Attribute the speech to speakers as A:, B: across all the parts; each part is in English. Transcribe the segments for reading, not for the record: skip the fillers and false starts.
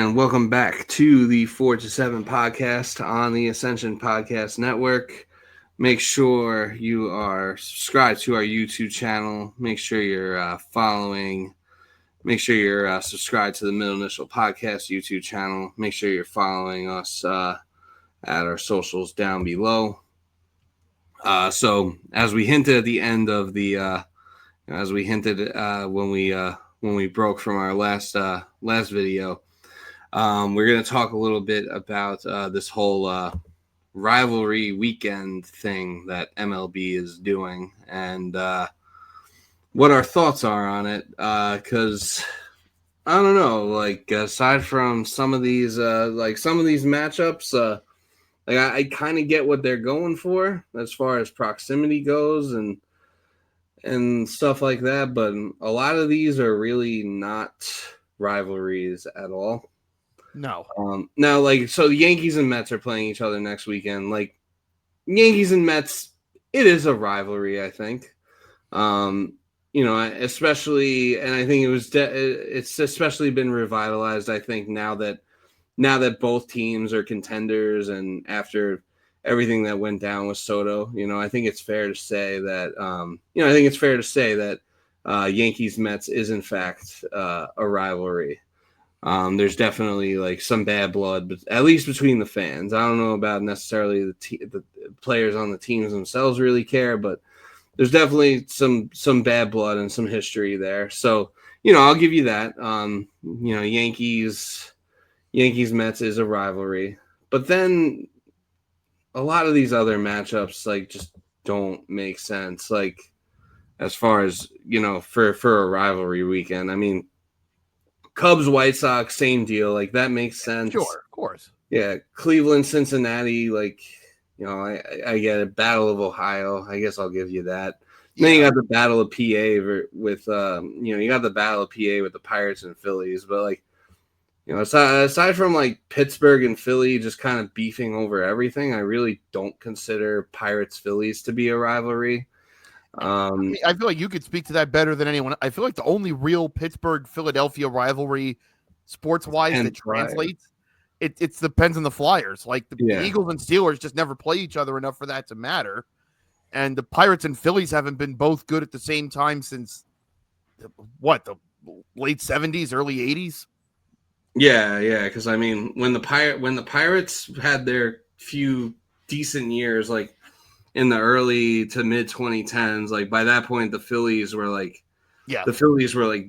A: And welcome back to the 4 to 7 podcast on the Ascension Podcast Network. Make sure you are subscribed to our YouTube channel. Make sure you're following. Make sure you're subscribed to the Middle Initial Podcast YouTube channel. Make sure you're following us at our socials down below. So as we hinted at the end of the, when we broke from our last video. We're going to talk a little bit about this whole rivalry weekend thing that MLB is doing and what our thoughts are on it. Because I don't know, like aside from some of these matchups, I kind of get what they're going for as far as proximity goes and stuff like that. But a lot of these are really not rivalries at all.
B: No.
A: Now, so the Yankees and Mets are playing each other next weekend. Like, Yankees and Mets, it is a rivalry, I think. Especially, and I think it's especially been revitalized, I think, now that both teams are contenders and after everything that went down with Soto, I think it's fair to say that, Yankees Mets is in fact a rivalry. There's definitely like some bad blood, but at least between the fans. I don't know about necessarily the players on the teams themselves really care, but there's definitely some bad blood and some history there. So, I'll give you that. Yankees Mets is a rivalry, but then a lot of these other matchups like just don't make sense. Like as far as for a rivalry weekend, I mean. Cubs, White Sox, same deal. Like that makes sense.
B: Sure, of course.
A: Yeah, Cleveland, Cincinnati. Like, I get it. Battle of Ohio. I guess I'll give you that. Yeah. Then you got the Battle of PA with you got the Battle of PA with the Pirates and Phillies. But like, aside from like Pittsburgh and Philly just kind of beefing over everything, I really don't consider Pirates Phillies to be a rivalry.
B: I feel like you could speak to that better than anyone. I feel like the only real Pittsburgh-Philadelphia rivalry sports-wise that translates, it depends on the Flyers. Like the Eagles and Steelers just never play each other enough for that to matter. And the Pirates and Phillies haven't been both good at the same time since, the late 70s, early 80s?
A: Yeah, because, I mean, when the Pirates had their few decent years, like, in the early to mid 2010s, like by that point, the Phillies were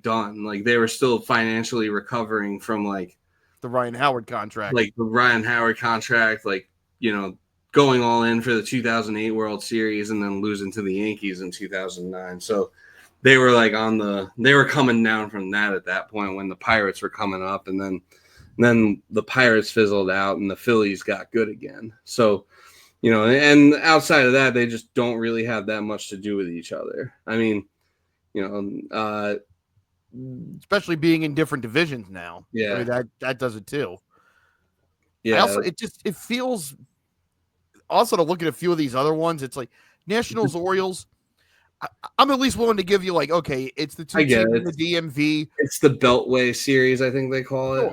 A: done. Like they were still financially recovering from like
B: the Ryan Howard contract,
A: like going all in for the 2008 World Series and then losing to the Yankees in 2009. So they were like they were coming down from that at that point when the Pirates were coming up, and then the Pirates fizzled out and the Phillies got good again. So. And outside of that, they just don't really have that much to do with each other. I mean,
B: especially being in different divisions now.
A: Yeah,
B: I mean, that does it too.
A: Yeah.
B: It feels also to look at a few of these other ones. It's like Nationals, Orioles. I'm at least willing to give you like, okay, it's the two teams in the DMV.
A: It's the Beltway series, I think they call it.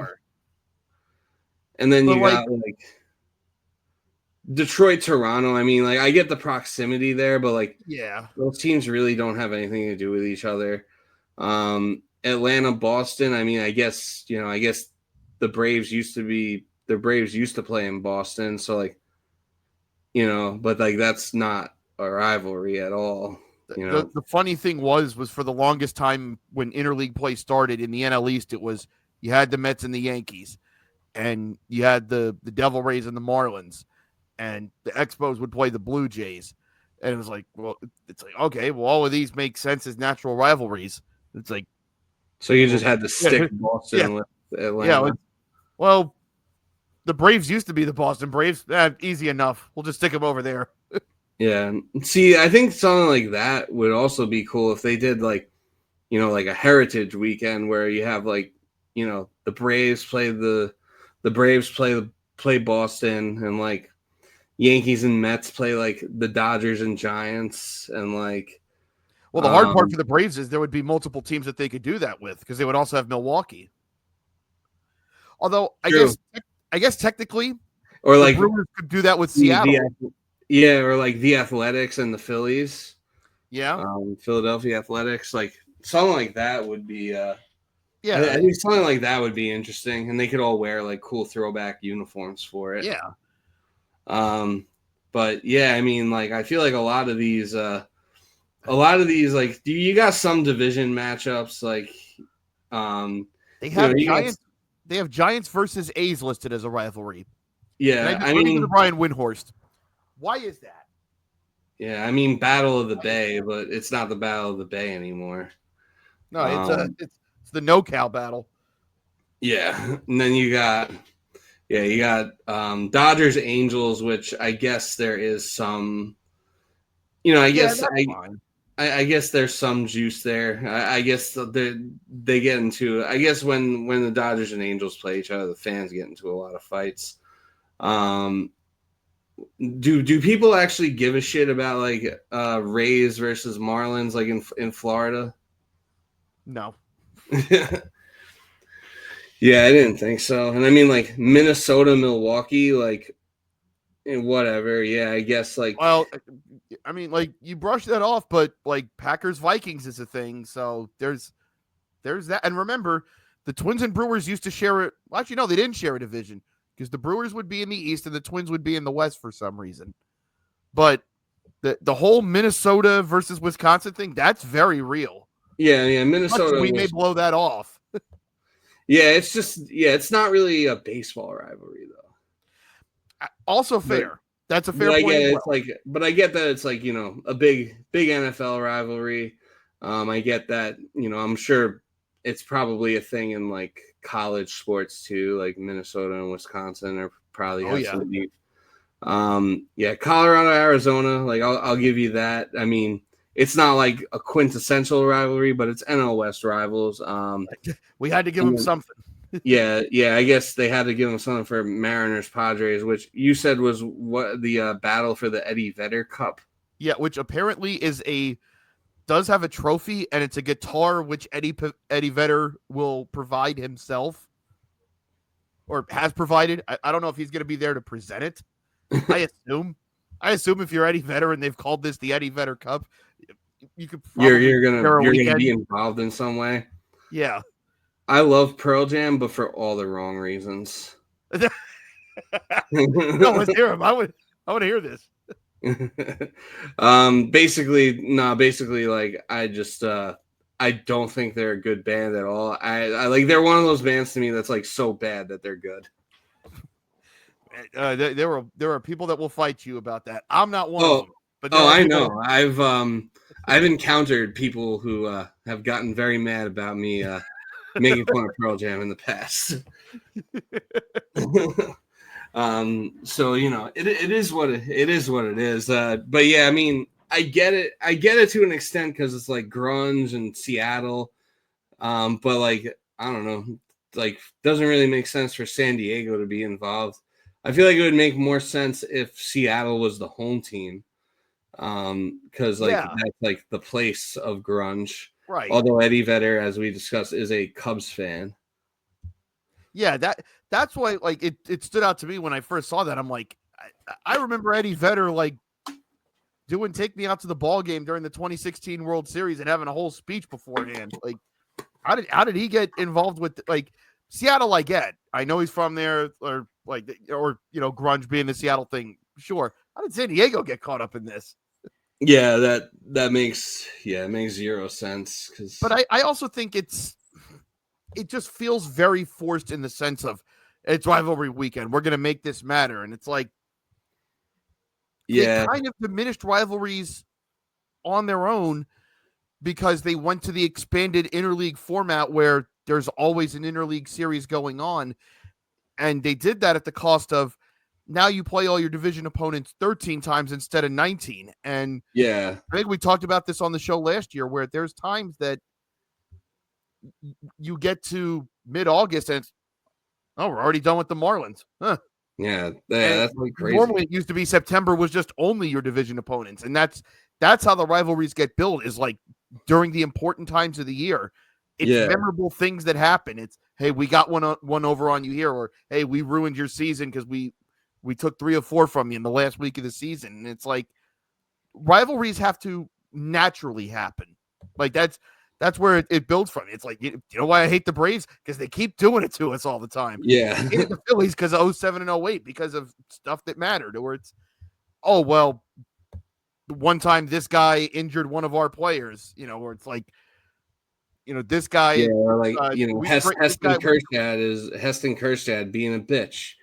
A: And then you got like Detroit, Toronto. I mean, like I get the proximity there, but like, those teams really don't have anything to do with each other. Atlanta, Boston. I mean, I guess the Braves used to play in Boston, so like, but like that's not a rivalry at all.
B: The funny thing was for the longest time when interleague play started in the NL East, it was you had the Mets and the Yankees, and you had the Devil Rays and the Marlins. And the Expos would play the Blue Jays. And it was like, well, it's like, okay, well, all of these make sense as natural rivalries. It's like.
A: So you just had to stick Boston with Atlanta.
B: Yeah. Well, the Braves used to be the Boston Braves. Easy enough. We'll just stick them over there.
A: Yeah. See, I think something like that would also be cool if they did like, like a heritage weekend where you have like, the Braves play play Boston and like, Yankees and Mets play like the Dodgers and Giants and like.
B: Well, the hard part for the Braves is there would be multiple teams that they could do that with because they would also have Milwaukee. Although I guess technically,
A: or
B: the
A: like
B: Brewers could do that with Seattle.
A: Or like the Athletics and the Phillies.
B: Yeah.
A: Philadelphia Athletics, like something like that would be. I think something like that would be interesting, and they could all wear like cool throwback uniforms for it.
B: Yeah.
A: But yeah, I mean, like I feel like a lot of these, like you got some division matchups, like
B: they have Giants. They have Giants versus A's listed as a rivalry.
A: Yeah, I mean,
B: Brian Windhorst. Why is that?
A: Yeah, I mean, Battle of the Bay, but it's not the Battle of the Bay anymore.
B: No, it's the no-cow battle.
A: Yeah, and then you got Dodgers Angels, which I guess there is some, I guess I guess there's some juice there. I guess they get into. I guess when the Dodgers and Angels play each other, the fans get into a lot of fights. Do people actually give a shit about like Rays versus Marlins like in Florida?
B: No.
A: Yeah, I didn't think so. And I mean, like Minnesota, Milwaukee, like whatever. Yeah, I guess like.
B: Well, I mean, like you brush that off, but like Packers Vikings is a thing, so there's that. And remember, the Twins and Brewers used to share it. Well, actually, no, they didn't share a division because the Brewers would be in the East and the Twins would be in the West for some reason. But the whole Minnesota versus Wisconsin thing, that's very real.
A: Yeah, Minnesota.
B: We may blow that off.
A: Yeah, it's not really a baseball rivalry though.
B: Also fair. That's a fair point.
A: But I get that it's like, a big NFL rivalry. I get that, I'm sure it's probably a thing in like college sports too, like Minnesota and Wisconsin are probably have some deep. Colorado, Arizona, like I'll give you that. I mean, it's not like a quintessential rivalry, but it's NL West rivals.
B: We had to give them something.
A: yeah, I guess they had to give them something for Mariners Padres, which you said was what the battle for the Eddie Vedder Cup.
B: Yeah, which apparently does have a trophy, and it's a guitar which Eddie Vedder will provide himself or has provided. I don't know if he's going to be there to present it. I assume if you're Eddie Vedder and they've called this the Eddie Vedder Cup, you could
A: you're gonna be involved in some way.
B: Yeah,
A: I love Pearl Jam, but for all the wrong reasons.
B: No, let's hear him. I want to hear this.
A: Basically, like I just I don't think they're a good band at all. I like they're one of those bands to me that's like so bad that they're good.
B: There are people that will fight you about that. I'm not one of them. But
A: I know. I've encountered people who have gotten very mad about me making fun of Pearl Jam in the past. So it is what it is. But yeah, I mean, I get it to an extent because it's like grunge and Seattle. But like I don't know, like doesn't really make sense for San Diego to be involved. I feel like it would make more sense if Seattle was the home team. Because that's like the place of grunge,
B: right?
A: Although Eddie Vedder, as we discussed, is a Cubs fan.
B: Yeah, that's why like it stood out to me when I first saw that. I'm like, I remember Eddie Vedder like doing "Take Me Out to the Ball Game" during the 2016 World Series and having a whole speech beforehand. Like, how did he get involved with like Seattle? I get. I know he's from there, or grunge being the Seattle thing. Sure. How did San Diego get caught up in this?
A: Yeah, that makes zero sense.
B: But I also think it just feels very forced in the sense of it's rivalry weekend. We're going to make this matter. And it's like, they kind of diminished rivalries on their own because they went to the expanded interleague format where there's always an interleague series going on. And they did that at the cost of now you play all your division opponents 13 times instead of 19. And
A: I
B: think we talked about this on the show last year where there's times that you get to mid-August and we're already done with the Marlins. Huh.
A: Yeah, that's like crazy.
B: Normally it used to be September was just only your division opponents. And that's how the rivalries get built is like during the important times of the year. It's memorable things that happen. It's, hey, we got one over on you here, or hey, we ruined your season because we took 3 or 4 from you in the last week of the season. And it's like rivalries have to naturally happen. Like that's where it builds from. It's like, you know why I hate the Braves? Because they keep doing it to us all the time.
A: Yeah.
B: I hate the Phillies because of 07 and 08 because of stuff that mattered. Or it's, oh, well, one time this guy injured one of our players, or it's like, this guy.
A: Yeah, or like, Heston Kjerstad being a bitch.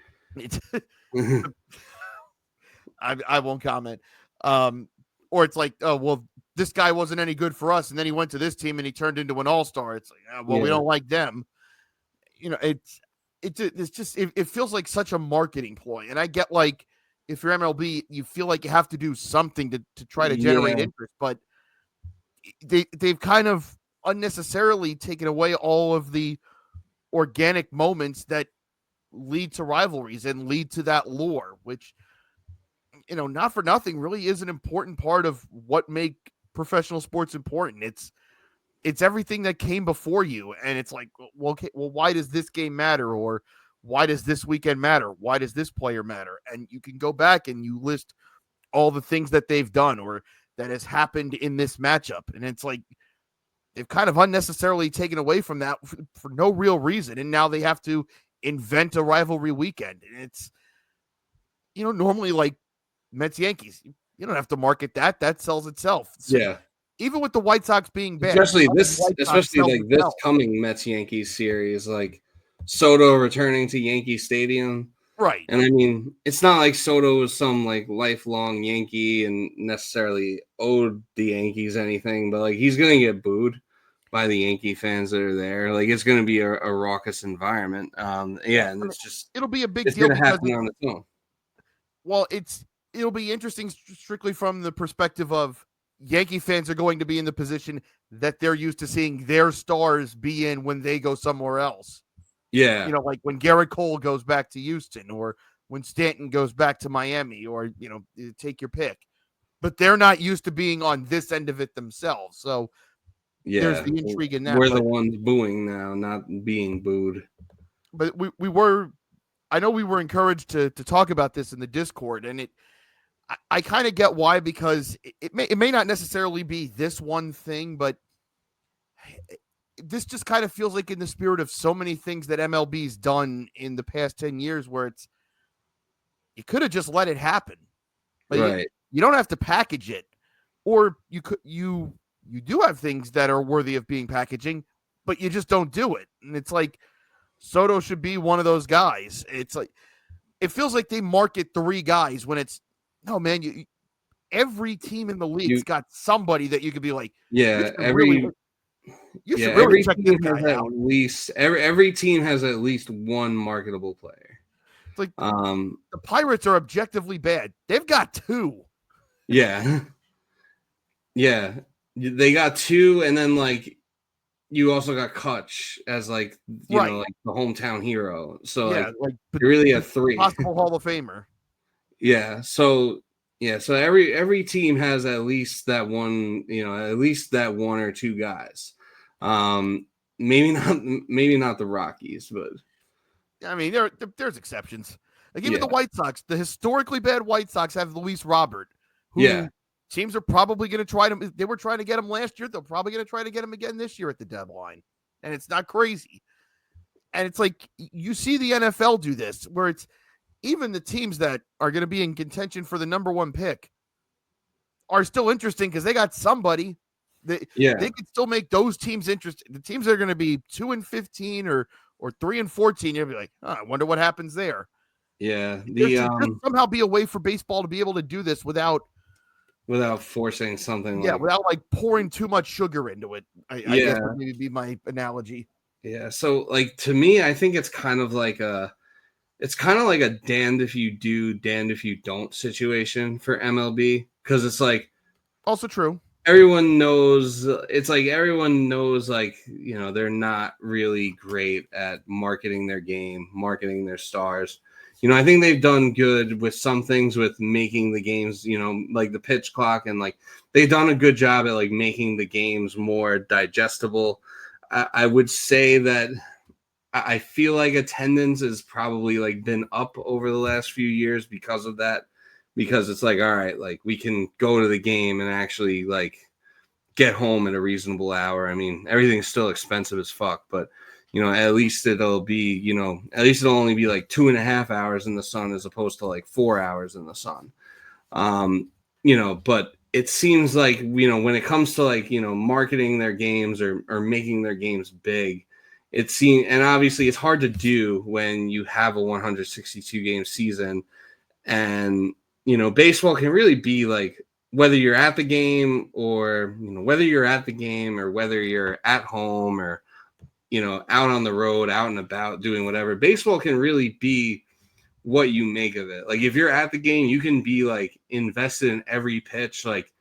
B: I won't comment. Or it's like, oh, well, this guy wasn't any good for us, and then he went to this team and he turned into an all-star. It's like, we don't like them. It feels like such a marketing ploy. And I get, like, if you're MLB, you feel like you have to do something to try to generate interest, but they've kind of unnecessarily taken away all of the organic moments that lead to rivalries and lead to that lore, which, not for nothing, really is an important part of what make professional sports important. It's everything that came before you. And it's like, well, okay, well, why does this game matter? Or why does this weekend matter? Why does this player matter? And you can go back and you list all the things that they've done or that has happened in this matchup. And it's like, they've kind of unnecessarily taken away from that for no real reason. And now they have to invent a rivalry weekend. And it's, normally like Mets Yankees, you don't have to market that. That sells itself. So
A: yeah.
B: Even with the White Sox being bad,
A: especially this coming Mets Yankees series, like Soto returning to Yankee Stadium.
B: Right.
A: And I mean, it's not like Soto was some like lifelong Yankee and necessarily owed the Yankees anything, but like he's going to get booed by the Yankee fans that are there. Like it's going to be a raucous environment. And it's just,
B: it'll be a big
A: it's
B: deal
A: going to happen on its own.
B: Well, it'll be interesting strictly from the perspective of Yankee fans are going to be in the position that they're used to seeing their stars be in when they go somewhere else.
A: Yeah.
B: Like when Garrett Cole goes back to Houston or when Stanton goes back to Miami or, take your pick. But they're not used to being on this end of it themselves. So there's the intrigue in that.
A: We're the ones booing now, not being booed.
B: But I know we were encouraged to talk about this in the Discord, and I kind of get why, because it may not necessarily be this one thing, but this just kind of feels like in the spirit of so many things that MLB's done in the past 10 years where you could have just let it happen. Like,
A: right.
B: You don't have to package it, or you do have things that are worthy of being packaging, but you just don't do it. And it's like Soto should be one of those guys. It's like, it feels like they market 3 guys when it's, no, man, every team in the league's got somebody that you could be like, every
A: team has at least every team has at least one marketable player.
B: It's like the Pirates are objectively bad. They've got 2.
A: Yeah. Yeah. They got 2, and then like you also got Kutch as like like the hometown hero. So you really have 3.
B: Possible Hall of Famer.
A: Yeah. So every team has at least that one, at least that 1 or 2 guys. Maybe not the Rockies, but
B: I mean there's exceptions. Like even the White Sox, the historically bad White Sox have Luis Robert, who teams are probably going to try to. They were trying to get him last year. They're probably going to try to get him again this year at the deadline, and it's not crazy. And it's like you see the NFL do this, where it's even the teams that are going to be in contention for the number 1 pick are still interesting because they got somebody. They can still make those teams interesting. The teams that are going to be 2-15 or 3-14, you'll be like, I wonder what happens there.
A: Yeah,
B: there should somehow be a way for baseball to be able to do this without
A: forcing something.
B: Without like pouring too much sugar into it. I guess would maybe be my analogy.
A: Yeah, so like to me, I think it's kind of like a damned if you do, damned if you don't situation for MLB, because it's like
B: also true.
A: Everyone knows like, they're not really great at marketing their game, marketing their stars. I think they've done good with some things with making the games, like the pitch clock, and like they've done a good job at like making the games more digestible. I would say that I feel like attendance has probably like been up over the last few years because of that, because it's like, all right, like we can go to the game and actually like get home at a reasonable hour. I mean, everything's still expensive as fuck, but at least it'll be, at least it'll only be like 2.5 hours in the sun as opposed to like 4 hours in the sun. But it seems like, when it comes to like, marketing their games or making their games big, and obviously it's hard to do when you have a 162 game season, and, baseball can really be like, whether you're at the game or, whether you're at the game or whether you're at home or, out on the road, out and about doing whatever, baseball can really be what you make of it. Like if you're at the game, you can be like invested in every pitch, like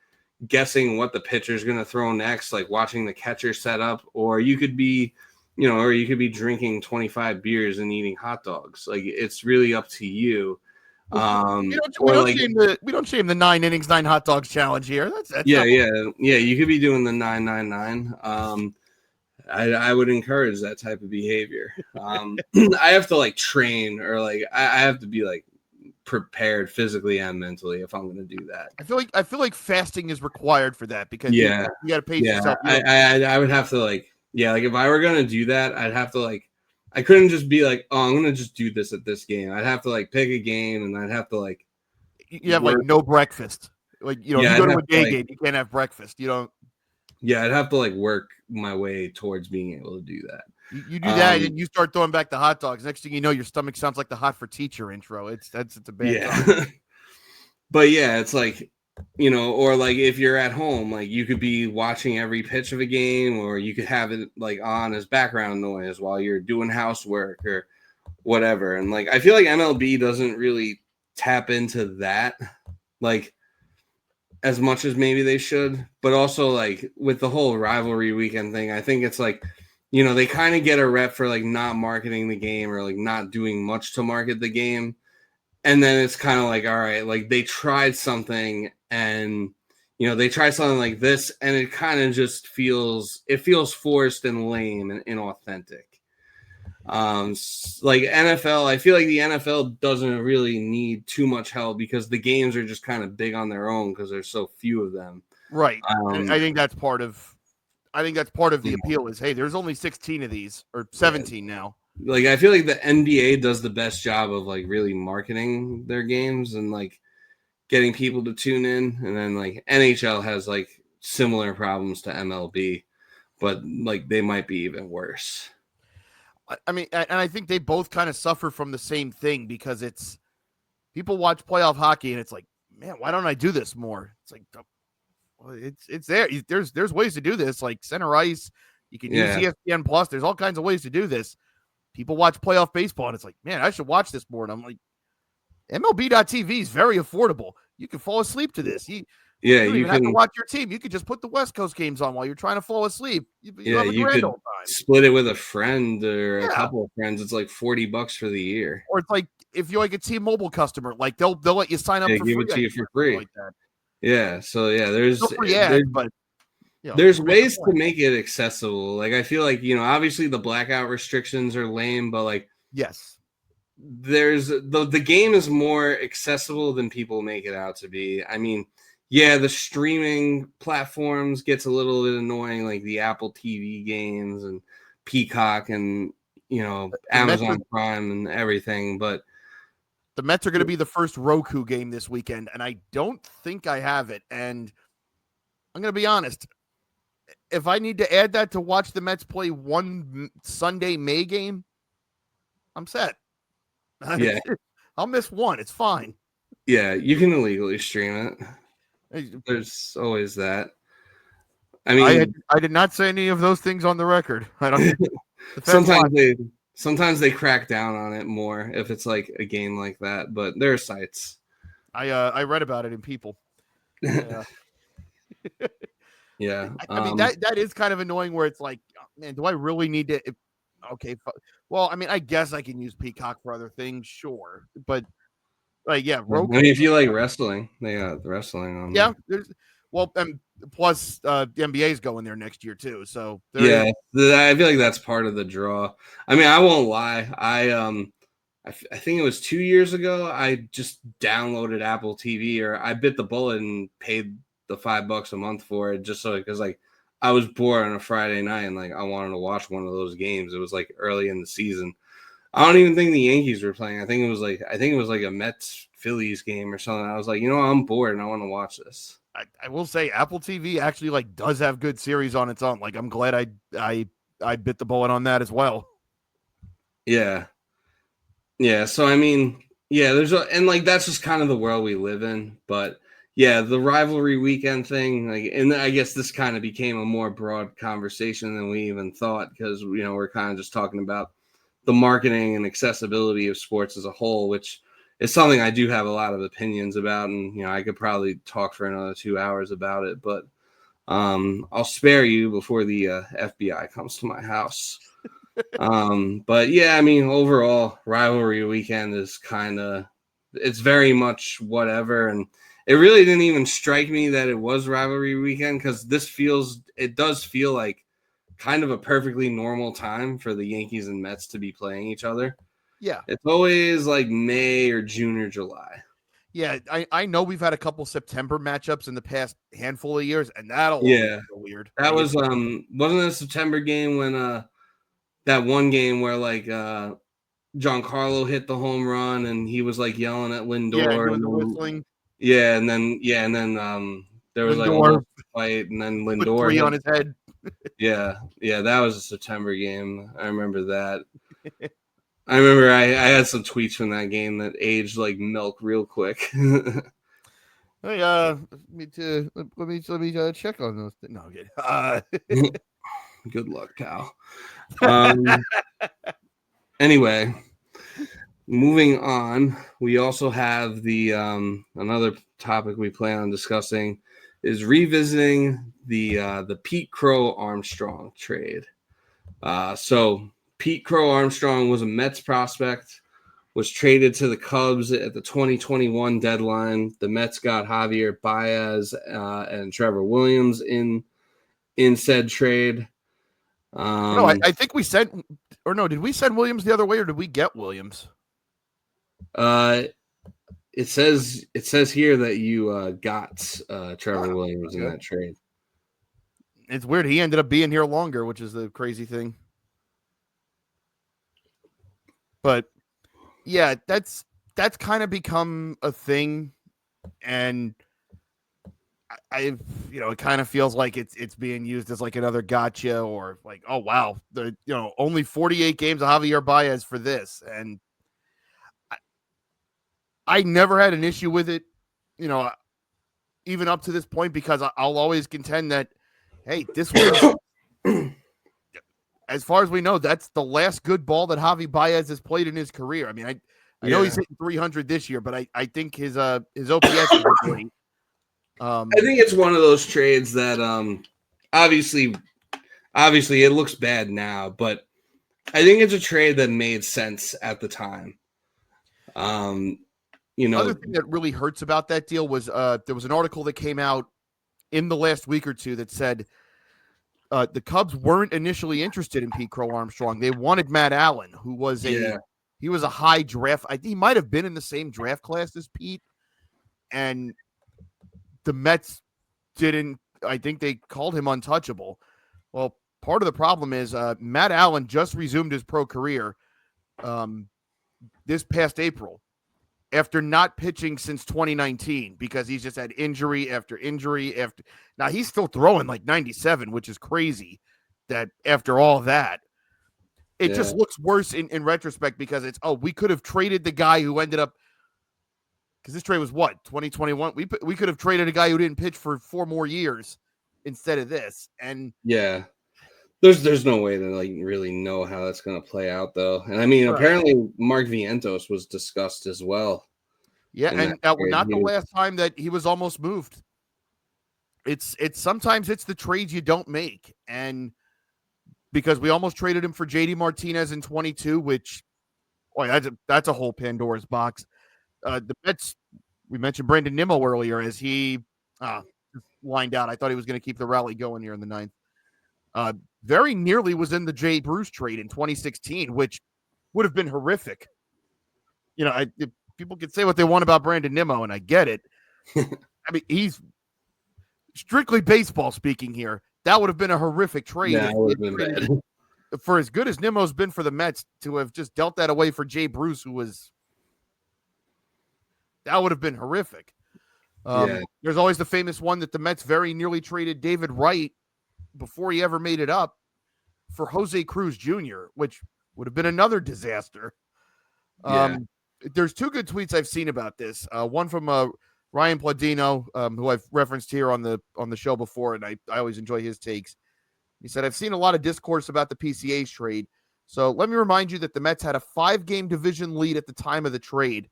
A: guessing what the pitcher is going to throw next, like watching the catcher set up, or you could be, drinking 25 beers and eating hot dogs. Like it's really up to you.
B: We don't shame the 9 innings, 9 hot dogs challenge here. That's
A: yeah. You could be doing the 999. I would encourage that type of behavior. I have to like train, or like I have to be like prepared physically and mentally if I'm going to do that.
B: I feel like fasting is required for that, because you got to pace yourself.
A: I would have to like if I were going to do that, I'd have to like, I couldn't just be like, oh, I'm going to just do this at this game. I'd have to like pick a game, and I'd have to like,
B: you have like no breakfast. Like, you go to a day game, you can't have breakfast. You don't.
A: Yeah, I'd have to like work my way towards being able to do that.
B: You do that, and you start throwing back the hot dogs. Next thing you know, your stomach sounds like the Hot for Teacher intro. It's a bad time.
A: But yeah, it's like, or like if you're at home, like you could be watching every pitch of a game, or you could have it like on as background noise while you're doing housework or whatever. And like I feel like MLB doesn't really tap into that like as much as maybe they should, but also like with the whole rivalry weekend thing, I think it's like, they kind of get a rep for like not marketing the game, or like not doing much to market the game. And then it's kind of like, all right, like they tried something, and, they tried something like this, and it kind of just feels forced and lame and inauthentic. Like NFL, I feel like the NFL doesn't really need too much help, because the games are just kind of big on their own because there's so few of them.
B: Right. I think that's part of the appeal is, hey, there's only 16 of these, or 17 now.
A: Like I feel like the NBA does the best job of like really marketing their games and like getting people to tune in, and then like NHL has like similar problems to MLB, but like they might be even worse.
B: I mean, and I think they both kind of suffer from the same thing, because it's people watch playoff hockey and it's like, man, why don't I do this more? It's like, well, it's there. There's ways to do this, like center ice. You can use ESPN Plus. There's all kinds of ways to do this. People watch playoff baseball and it's like, man, I should watch this more. And I'm like, MLB.TV is very affordable. You can fall asleep to this. You can have to watch your team. You could just put the West Coast games on while you're trying to fall asleep. You
A: could split it with a friend or a couple of friends. It's like $40 for the year.
B: Or it's like if you're like a T-Mobile customer, like they'll let you sign up for
A: give
B: free.
A: It to you for free.
B: Like that.
A: Yeah. So there's
B: no free ads, but
A: there's ways to make it accessible. Like I feel like, obviously the blackout restrictions are lame, but like
B: yes.
A: There's the game is more accessible than people make it out to be. I mean, yeah, the streaming platforms gets a little bit annoying, like the Apple TV games and Peacock and Amazon Prime and everything. But
B: the Mets are going to be the first Roku game this weekend, and I don't think I have it. And I'm going to be honest, if I need to add that to watch the Mets play one Sunday May game, I'm set.
A: Yeah,
B: I'll miss one. It's fine.
A: Yeah, you can illegally stream it. There's always that. I mean,
B: I did not say any of those things on the record. I
A: don't. Sometimes they crack down on it more if it's like a game like that. But there are sites.
B: I read about it in People.
A: Yeah.
B: I mean that is kind of annoying. Where it's like, man, do I really need to? Well, I mean, I guess I can use Peacock for other things, sure, but like, Roku.
A: I mean, if you like wrestling, they got wrestling on.
B: Yeah,
A: there.
B: Well, and plus the NBA is going there next year too. So
A: yeah, I feel like that's part of the draw. I mean, I won't lie. I think it was 2 years ago. I just downloaded Apple TV, or I bit the bullet and paid the $5 a month for it, just so because like I was bored on a Friday night and like I wanted to watch one of those games. It was like early in the season. I don't even think the Yankees were playing. I think it was like a Mets Phillies game or something. I was like, I'm bored and I want to watch this.
B: I will say Apple TV actually like does have good series on its own. Like I'm glad I bit the bullet on that as well.
A: Yeah. Yeah. So I mean, yeah, and like that's just kind of the world we live in. But yeah, the rivalry weekend thing, like, and I guess this kind of became a more broad conversation than we even thought, because we're kind of just talking about the marketing and accessibility of sports as a whole, which is something I do have a lot of opinions about, and I could probably talk for another 2 hours about it, but I'll spare you before the FBI comes to my house. But yeah, I mean, overall, rivalry weekend is it's very much whatever, and it really didn't even strike me that it was rivalry weekend, because it does feel like kind of a perfectly normal time for the Yankees and Mets to be playing each other.
B: Yeah.
A: It's always like May or June or July.
B: Yeah, I know we've had a couple September matchups in the past handful of years, and that'll
A: Yeah,
B: weird.
A: that was wasn't it a September game when that one game where like Giancarlo hit the home run and he was like yelling at Lindor,
B: and whistling.
A: And then there was like almost a fight, and then Lindor
B: put 3 on his head.
A: Yeah, that was a September game. I remember that. I remember I had some tweets from that game that aged like milk real quick.
B: Hey, let me check on those. No, I'm kidding.
A: Good luck, Cal. Anyway, moving on, we also have the another topic we plan on discussing is revisiting the Pete Crow-Armstrong trade. So Pete Crow-Armstrong was a Mets prospect, was traded to the Cubs at the 2021 deadline. The Mets got Javier, Baez, and Trevor Williams in said trade.
B: I think we sent, or no, did we send Williams the other way, or did we get Williams?
A: It says here that you got Trevor Williams in that trade.
B: It's weird. He ended up being here longer, which is the crazy thing. But yeah, that's kind of become a thing, and it kind of feels like it's being used as like another gotcha, or like, oh wow, only 48 games of Javier Baez for this, and I never had an issue with it, even up to this point, because I'll always contend that, hey, this was, as far as we know, that's the last good ball that Javi Baez has played in his career. I mean, I know he's hitting 300 this year, but I think his OPS is great.
A: I think it's one of those trades that obviously it looks bad now, but I think it's a trade that made sense at the time.
B: Other thing that really hurts about that deal was there was an article that came out in the last week or two that said the Cubs weren't initially interested in Pete Crow-Armstrong. They wanted Matt Allen, who was he was a high draft. He might have been in the same draft class as Pete, and the Mets didn't. I think they called him untouchable. Well, part of the problem is Matt Allen just resumed his pro career this past April, after not pitching since 2019, because he's just had injury after injury after. Now he's still throwing like 97, which is crazy that after all that, it just looks worse in retrospect, because it's, we could have traded the guy who ended up, because this trade was what, 2021? We could have traded a guy who didn't pitch for 4 more years instead of this. And
A: yeah, there's no way to like really know how that's going to play out, though. And I mean, apparently Mark Vientos was discussed as well.
B: Yeah, and not the last time that he was almost moved. It's sometimes it's the trades you don't make, and because we almost traded him for JD Martinez in 22, which, that's a whole Pandora's box. The Mets, we mentioned Brandon Nimmo earlier, as he lined out. I thought he was going to keep the rally going here in the ninth. Very nearly was in the Jay Bruce trade in 2016, which would have been horrific. People can say what they want about Brandon Nimmo, and I get it. I mean, he's strictly baseball speaking here. That would have been a horrific trade.
A: Yeah, would have been bad.
B: For as good as Nimmo's been for the Mets, to have just dealt that away for Jay Bruce, that would have been horrific. There's always the famous one that the Mets very nearly traded David Wright before he ever made it up for Jose Cruz Jr., which would have been another disaster. There's two good tweets I've seen about this. One from Ryan Pladino, who I've referenced here on the show before, and I always enjoy his takes. He said, I've seen a lot of discourse about the PCA's trade. So let me remind you that the Mets had a 5-game division lead at the time of the trade.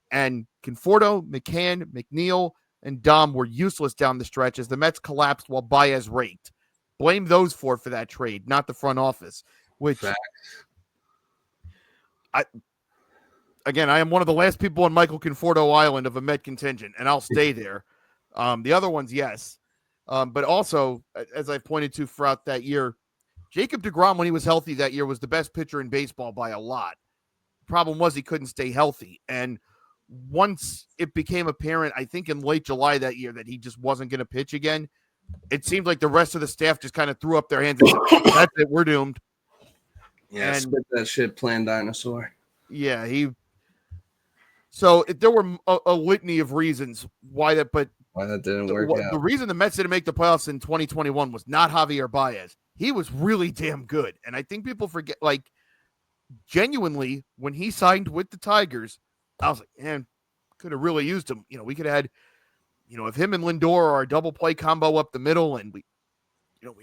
B: And Conforto, McCann, McNeil, and Dom were useless down the stretch as the Mets collapsed while Baez raked. Blame those four for that trade, not the front office. Which, I am one of the last people on Michael Conforto Island of a Met contingent, and I'll stay there. The other ones, yes. But also, as I've pointed to throughout that year, Jacob deGrom, when he was healthy that year, was the best pitcher in baseball by a lot. Problem was he couldn't stay healthy. And once it became apparent, I think in late July that year, that he just wasn't going to pitch again, it seemed like the rest of the staff just kind of threw up their hands and said, that's it, we're doomed.
A: Yeah, and spit that shit, Plan Dinosaur.
B: Yeah, there were a litany of reasons why that
A: didn't work out.
B: The reason the Mets didn't make the playoffs in 2021 was not Javier Baez. He was really damn good. And I think people forget, like, genuinely, when he signed with the Tigers, I was like, man, could have really used him. We could have had, if him and Lindor are a double play combo up the middle, and we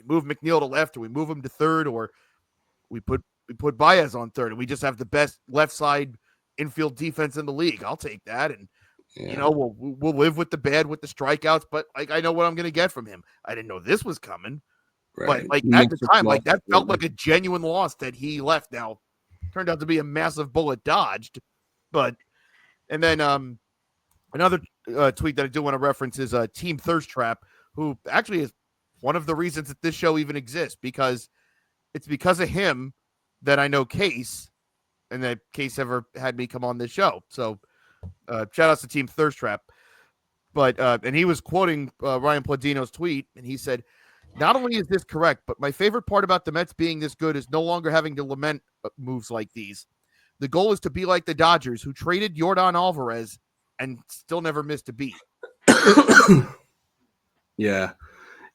B: move McNeil to left, or we move him to third, or we put Baez on third, and we just have the best left side infield defense in the league. I'll take that. And, we'll live with the bad, with the strikeouts, but I know what I'm going to get from him. I didn't know this was coming. Right. But at the time, that felt like a genuine loss that he left. Now, turned out to be a massive bullet dodged. And then another tweet that I do want to reference is Team Thirst Trap, who actually is one of the reasons that this show even exists, because it's because of him that I know Case, and that Case ever had me come on this show. So shout out to Team Thirst Trap. But and he was quoting Ryan Pladino's tweet, and he said, not only is this correct, but my favorite part about the Mets being this good is no longer having to lament moves like these. The goal is to be like the Dodgers, who traded Yordan Alvarez and still never missed a beat.
A: Yeah.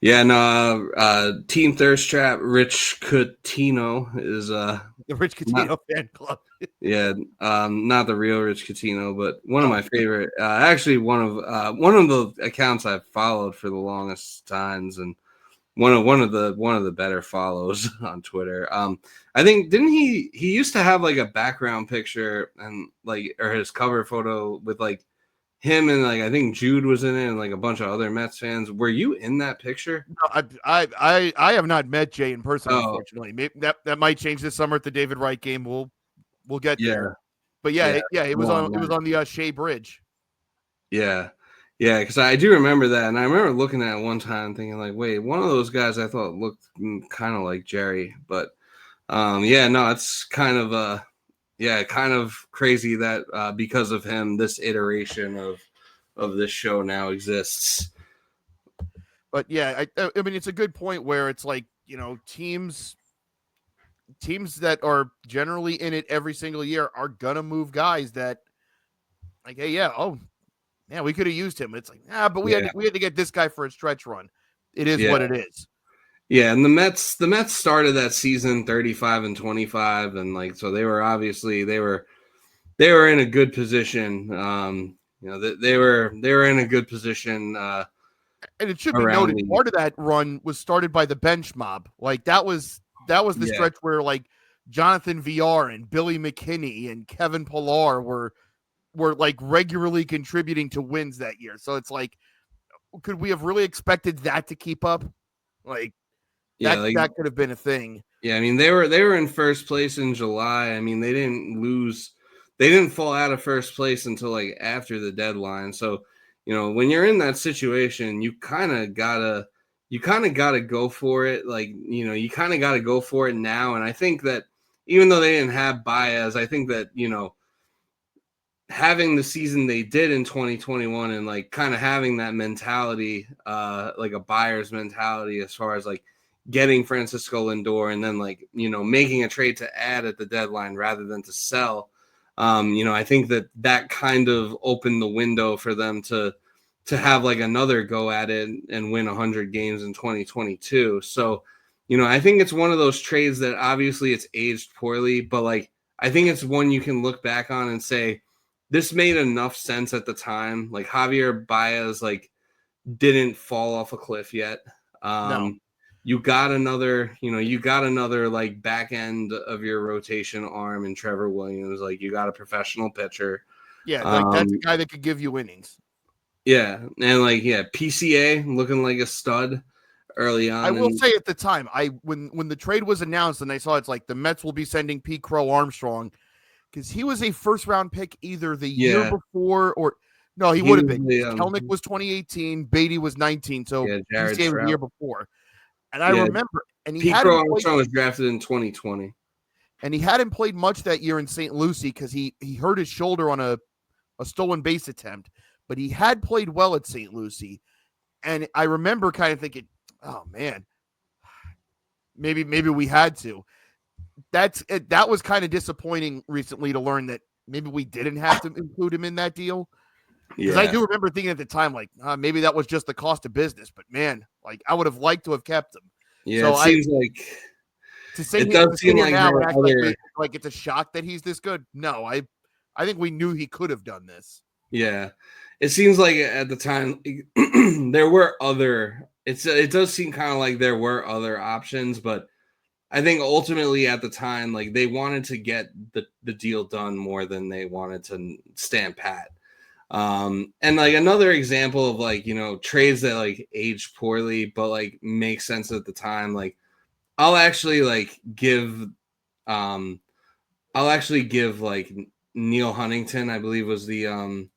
A: No, Team Thirst Trap, Rich Coutinho is
B: the Rich Coutinho fan club.
A: Yeah, not the real Rich Coutinho, but one of my favorite. Actually, one of the accounts I've followed for the longest times, and one of the better follows on Twitter. I think didn't he used to have like a background picture and or his cover photo with like him and like I think Jude was in it and like a bunch of other Mets fans. Were you in that picture?
B: No, I have not met Jay in person, unfortunately. Maybe that might change this summer at the David Wright game. We'll get there. But it was on the Shea Bridge.
A: Yeah, because I do remember that, and I remember looking at it one time and thinking like, wait, one of those guys I thought looked kind of like Jerry, but it's kind of kind of crazy that because of him, this iteration of this show now exists.
B: But yeah, I mean, it's a good point where it's like, teams that are generally in it every single year are gonna move guys that like, hey, we could have used him. It's like, but we had to get this guy for a stretch run. It is what it is.
A: Yeah, and the Mets started that season 35-25, and like so they were obviously they were in a good position. They were in a good position.
B: And it should be noted, part of that run was started by the bench mob. Like that was the stretch where like Jonathan VR and Billy McKinney and Kevin Pillar were like regularly contributing to wins that year. So it's like, could we have really expected that to keep up? Like, that could have been a thing.
A: Yeah, I mean they were in first place in July. I mean they didn't fall out of first place until like after the deadline. So when you're in that situation, you kind of gotta go for it. Like, you kind of gotta go for it now. And I think that even though they didn't have Baez, I think that, having the season they did in 2021 and like kind of having that mentality, like a buyer's mentality as far as like getting Francisco Lindor and then like, making a trade to add at the deadline rather than to sell. I think that kind of opened the window for them to have like another go at it and win 100 games in 2022. So, I think it's one of those trades that obviously it's aged poorly, but like, I think it's one you can look back on and say, this made enough sense at the time. Like Javier Baez, like didn't fall off a cliff yet.
B: No.
A: You got another like back end of your rotation arm in Trevor Williams. Like you got a professional pitcher.
B: Yeah, like that's a guy that could give you innings.
A: Yeah, and like PCA looking like a stud early on.
B: I will say at the time, when the trade was announced and I saw it's like the Mets will be sending Pete Crow-Armstrong because he was a first round pick either the year before or no, he would have been. Kelnick was 2018, Beatty was 19, so PCA was the year before. And I remember, and he
A: Pete Crow-Armstrong was drafted in 2020,
B: and he hadn't played much that year in St. Lucie because he hurt his shoulder on a stolen base attempt, but he had played well at St. Lucie. And I remember kind of thinking, oh man, maybe we had to. That was kind of disappointing recently to learn that maybe we didn't have to include him in that deal. Because I do remember thinking at the time, like, maybe that was just the cost of business. But man, like, I would have liked to have kept him.
A: Yeah, so it seems like
B: to say it does seem like now like it's a shock that he's this good. No, I think we knew he could have done this.
A: Yeah, it seems like at the time there were other. It does seem kind of like there were other options, but I think ultimately at the time, like they wanted to get the deal done more than they wanted to stand pat. And like another example of like, trades that like age poorly, but like make sense at the time. Like I'll actually give like Neil Huntington, I believe was the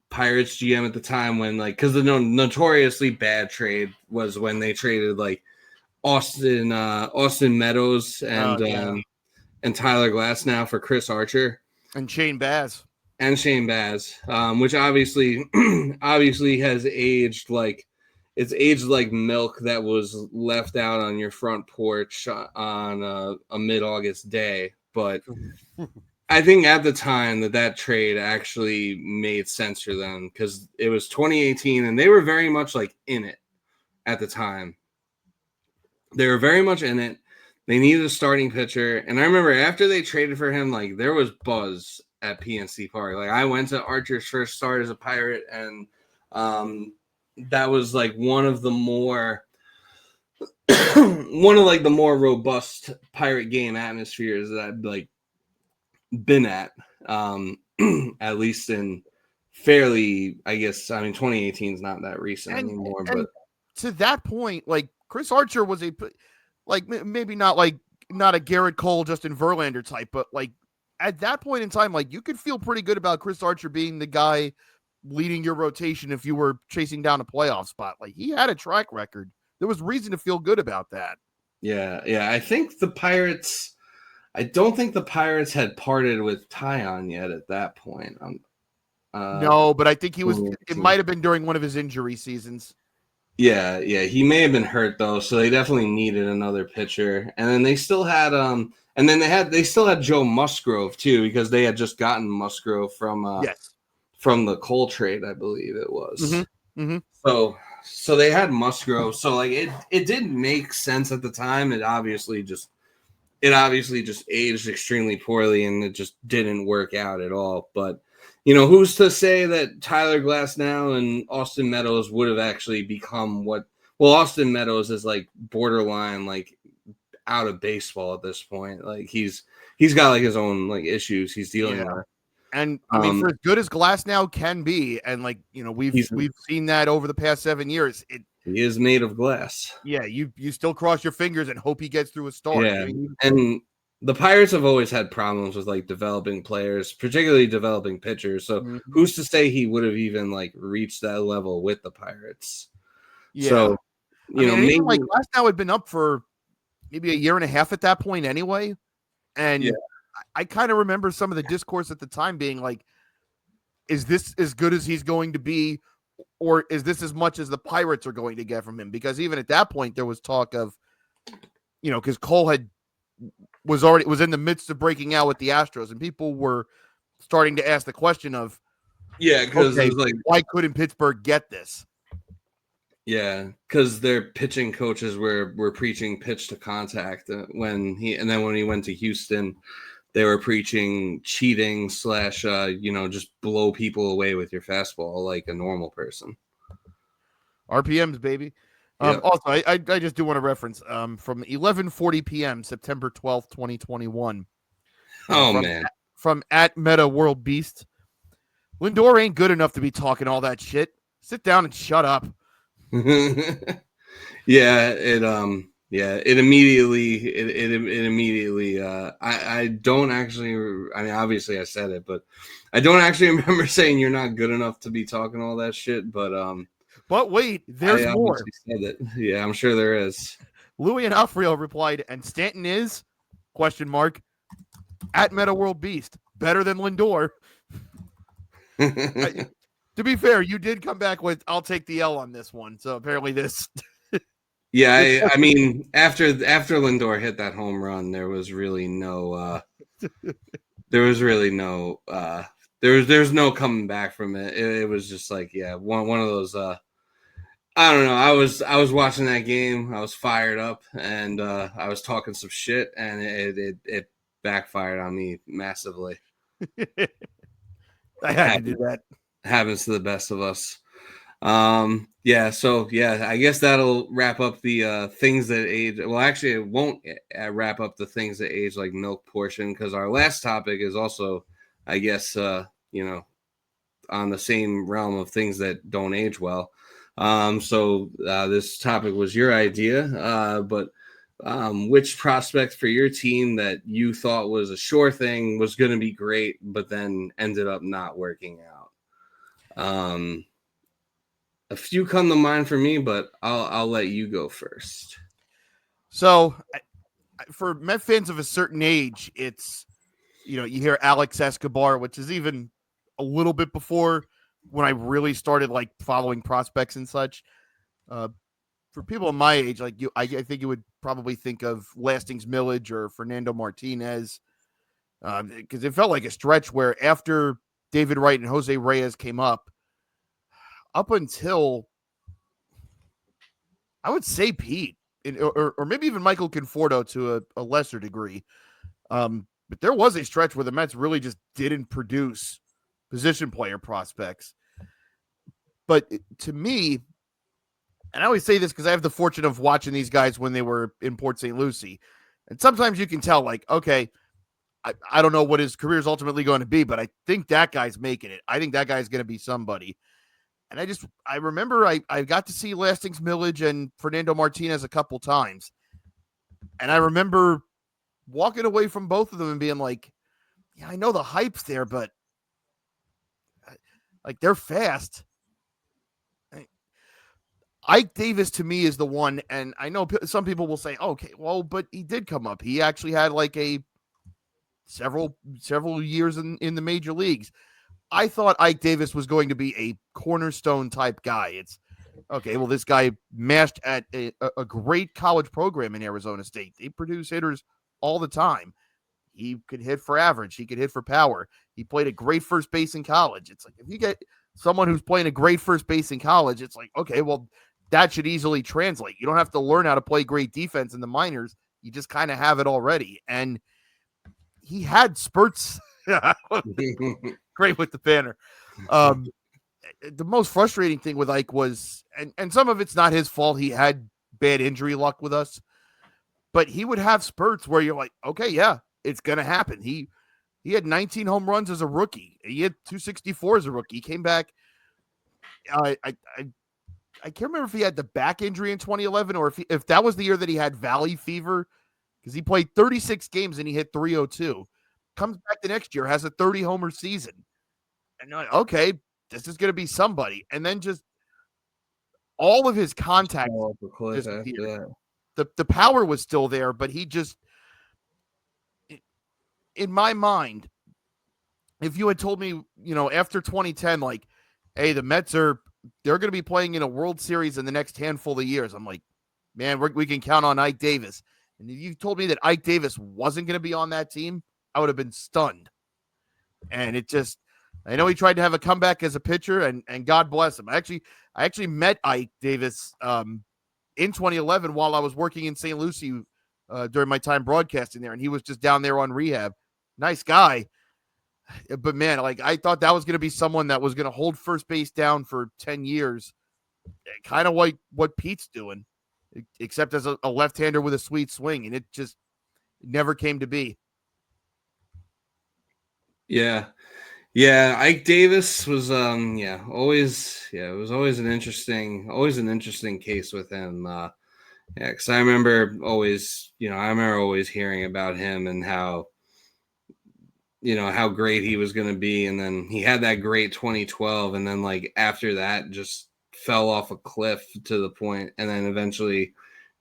A: Pirates GM at the time when like, cause the notoriously bad trade was when they traded like Austin Meadows and Tyler Glasnow for Chris Archer
B: and Shane Baez,
A: which obviously has aged like it's aged like milk that was left out on your front porch on a mid-August day. But I think at the time that trade actually made sense for them because it was 2018 and they were very much like in it at the time. They were very much in it. They needed a starting pitcher. And I remember after they traded for him, like there was buzz at PNC Park. Like I went to Archer's first start as a Pirate, and that was like one of the more robust Pirate game atmospheres that I've like been at least in fairly, I guess, 2018 is not that recent anymore. But
B: to that point, like Chris Archer was maybe not a Garrett Cole, Justin Verlander type, but like at that point in time, like you could feel pretty good about Chris Archer being the guy leading your rotation if you were chasing down a playoff spot. Like he had a track record. There was reason to feel good about that.
A: Yeah. I think I don't think the Pirates had parted with Tyon yet at that point.
B: No, but I think it might have been during one of his injury seasons.
A: Yeah, he may have been hurt though, so they definitely needed another pitcher. And then they still had they still had Joe Musgrove too, because they had just gotten Musgrove from the Cole trade, I believe it was.
B: Mm-hmm. Mm-hmm.
A: So they had Musgrove. So like it did make sense at the time. It obviously just aged extremely poorly and it just didn't work out at all. But who's to say that Tyler Glasnow and Austin Meadows would have actually become Austin Meadows is like borderline like out of baseball at this point. Like he's got like his own like issues he's dealing with.
B: And I mean, for as good as Glasnow can be, and like we've seen that over the past 7 years.
A: He is made of glass.
B: Yeah, you still cross your fingers and hope he gets through a start.
A: Yeah, and the Pirates have always had problems with like developing players, particularly developing pitchers. So who's to say he would have even like reached that level with the Pirates?
B: Yeah.
A: So,
B: maybe like Glasnow had been up for maybe a year and a half at that point anyway. And I kind of remember some of the discourse at the time being like, is this as good as he's going to be? Or is this as much as the Pirates are going to get from him? Because even at that point, there was talk of, because Cole was in the midst of breaking out with the Astros, and people were starting to ask the question of,
A: because it was like,
B: why couldn't Pittsburgh get this?
A: Yeah, because their pitching coaches were preaching pitch to contact when he went to Houston, they were preaching cheating / just blow people away with your fastball like a normal person.
B: RPMs, baby.
A: Yep.
B: Also, I just do want to reference from 11:40 p.m. September 12th, 2021.
A: From
B: @Meta World Beast. Lindor ain't good enough to be talking all that shit. Sit down and shut up.
A: It immediately I don't actually, I mean, obviously I said it, but I don't actually remember saying you're not good enough to be talking all that shit, but
B: wait, there's more.
A: Said it. Yeah, I'm sure there is.
B: Louis and Alfredo replied, and Stanton is ? @Meta World Beast, better than Lindor. To be fair, you did come back with, I'll take the L on this one. So apparently this.
A: Yeah, I mean, after Lindor hit that home run, there was really no there's no coming back from it. It was just like, one of those I don't know. I was watching that game. I was fired up, and I was talking some shit, and it backfired on me massively.
B: I had to do that.
A: Happens to the best of us. I guess that'll wrap up the things that age. Well, actually, it won't wrap up the things that age like milk portion, because our last topic is also, I guess, on the same realm of things that don't age well. This topic was your idea, but which prospect for your team that you thought was a sure thing was going to be great, but then ended up not working out? A few come to mind for me, but I'll let you go first.
B: So, for Met fans of a certain age, it's, you hear Alex Escobar, which is even a little bit before when I really started like following prospects and such. For people my age, like you, I think you would probably think of Lastings Millage or Fernando Martinez, because it felt like a stretch where after David Wright and Jose Reyes came up until, I would say, Pete, or maybe even Michael Conforto to a lesser degree. But there was a stretch where the Mets really just didn't produce position player prospects. But to me, and I always say this because I have the fortune of watching these guys when they were in Port St. Lucie. And sometimes you can tell, like, okay, I don't know what his career is ultimately going to be, but I think that guy's making it. I think that guy's going to be somebody. And I remember I got to see Lastings Millage and Fernando Martinez a couple times. And I remember walking away from both of them and being like, yeah, I know the hype's there, but like, they're fast. Ike Davis to me is the one, and I know some people will say, okay, well, but he did come up. He actually had like a several years in the major leagues. I thought Ike Davis was going to be a cornerstone type guy. It's okay. Well, this guy mashed at a great college program in Arizona State. They produce hitters all the time. He could hit for average. He could hit for power. He played a great first base in college. It's like, if you get someone who's playing a great first base in college, it's like, okay, well, that should easily translate. You don't have to learn how to play great defense in the minors. You just kind of have it already. And he had spurts. Great with the banner. The most frustrating thing with Ike was, and some of it's not his fault, he had bad injury luck with us, but he would have spurts where you're like, okay, yeah, it's going to happen. He had 19 home runs as a rookie. He had 264 as a rookie. He came back. I can't remember if he had the back injury in 2011 or if that was the year that he had valley fever, because he played 36 games and he hit 302. Comes back the next year, has a 30-homer season. And you're like, okay, this is going to be somebody. And then just all of his contact disappeared. The power was still there, but he just, in my mind, if you had told me, after 2010, like, hey, the Mets they're going to be playing in a World Series in the next handful of years, I'm like, man, we can count on Ike Davis. And if you told me that Ike Davis wasn't going to be on that team, I would have been stunned. And it just, I know he tried to have a comeback as a pitcher, and God bless him. I actually met Ike Davis in 2011 while I was working in St. Lucie during my time broadcasting there, and he was just down there on rehab. Nice guy. But, man, like, I thought that was going to be someone that was going to hold first base down for 10 years, kind of like what Pete's doing, except as a left-hander with a sweet swing, and it just never came to be.
A: Yeah. Ike Davis was it was always an interesting case with him. Because I remember always hearing about him and how great he was going to be, and then he had that great 2012, and then like after that just fell off a cliff to the point, and then eventually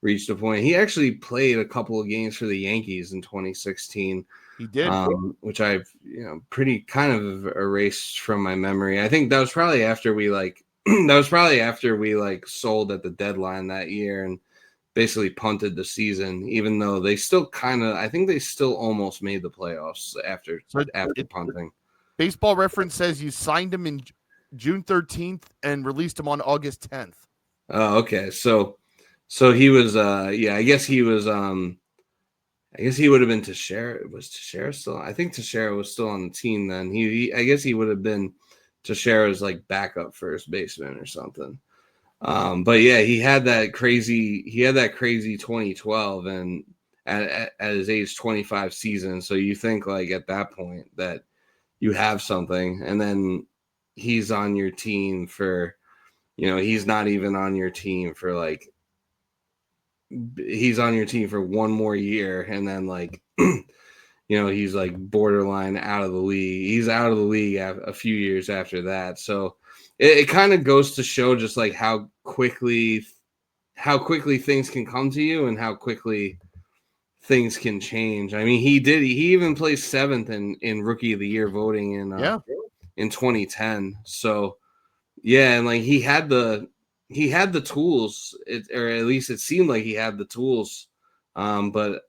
A: reached a point. He actually played a couple of games for the Yankees in 2016.
B: He did,
A: which I've pretty kind of erased from my memory. I think that was probably after we sold at the deadline that year and basically punted the season, even though they still I think they still almost made the playoffs after punting.
B: Baseball Reference says you signed him in June 13th and released him on August 10th.
A: Oh, okay. So he was I guess he was I guess he would have been Teixeira. Was Teixeira still? I think Teixeira was still on the team then. I guess he would have been Teixeira's like backup first baseman or something. But yeah, he had that crazy 2012 and at his age 25 season. So you think like at that point that you have something, and then he's on your team for, he's not even on your team for like. He's on your team for one more year, and then like he's like borderline out of the league. He's out of the league a few years after that. So it kind of goes to show just like how quickly things can come to you and how quickly things can change. I mean, he even placed 7th in Rookie of the Year voting in 2010. So yeah, and like he had the tools, or at least it seemed like he had the tools. But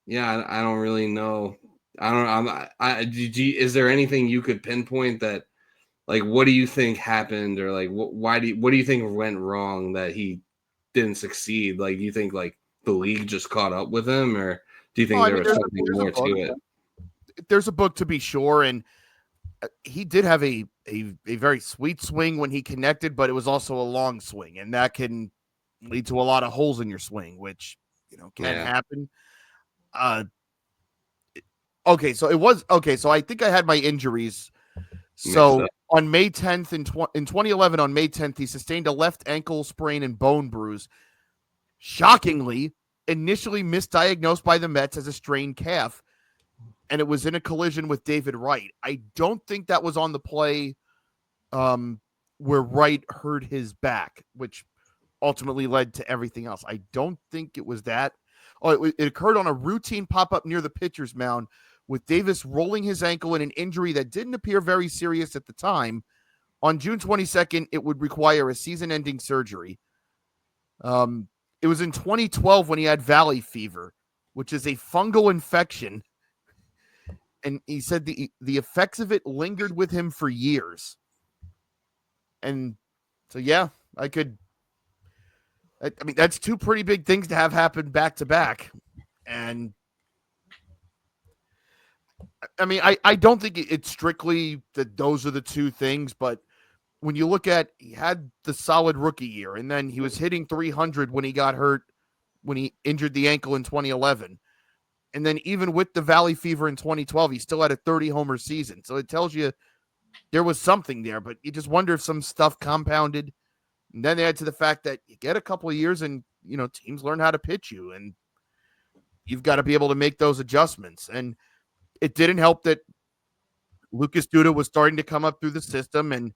A: yeah, I don't really know. Is there anything you could pinpoint that, like, what do you think happened, or like, what do you think went wrong that he didn't succeed? Like, do you think like the league just caught up with him, or do you think there was something more to it?
B: There's a book to be sure, and he did have a very sweet swing when he connected, but it was also a long swing, and that can lead to a lot of holes in your swing, which can happen. So I think I had my injuries. So on May 10th in 2011, on May 10th, he sustained a left ankle sprain and bone bruise. Shockingly, initially misdiagnosed by the Mets as a strained calf, and it was in a collision with David Wright. I don't think that was on the play where Wright hurt his back, which ultimately led to everything else. I don't think it was that. Oh, it occurred on a routine pop-up near the pitcher's mound, with Davis rolling his ankle in an injury that didn't appear very serious at the time. On June 22nd, it would require a season-ending surgery. It was in 2012 when he had valley fever, which is a fungal infection. And he said the effects of it lingered with him for years. And so, yeah, I mean, that's two pretty big things to have happen back to back. And I mean, I don't think it's strictly that those are the two things, but when you look at, he had the solid rookie year, and then he was hitting 300 when he got hurt, when he injured the ankle in 2011. And then even with the valley fever in 2012, he still had a 30-homer season. So it tells you there was something there, but you just wonder if some stuff compounded. And then add to the fact that you get a couple of years and, teams learn how to pitch you. And you've got to be able to make those adjustments. And it didn't help that Lucas Duda was starting to come up through the system, and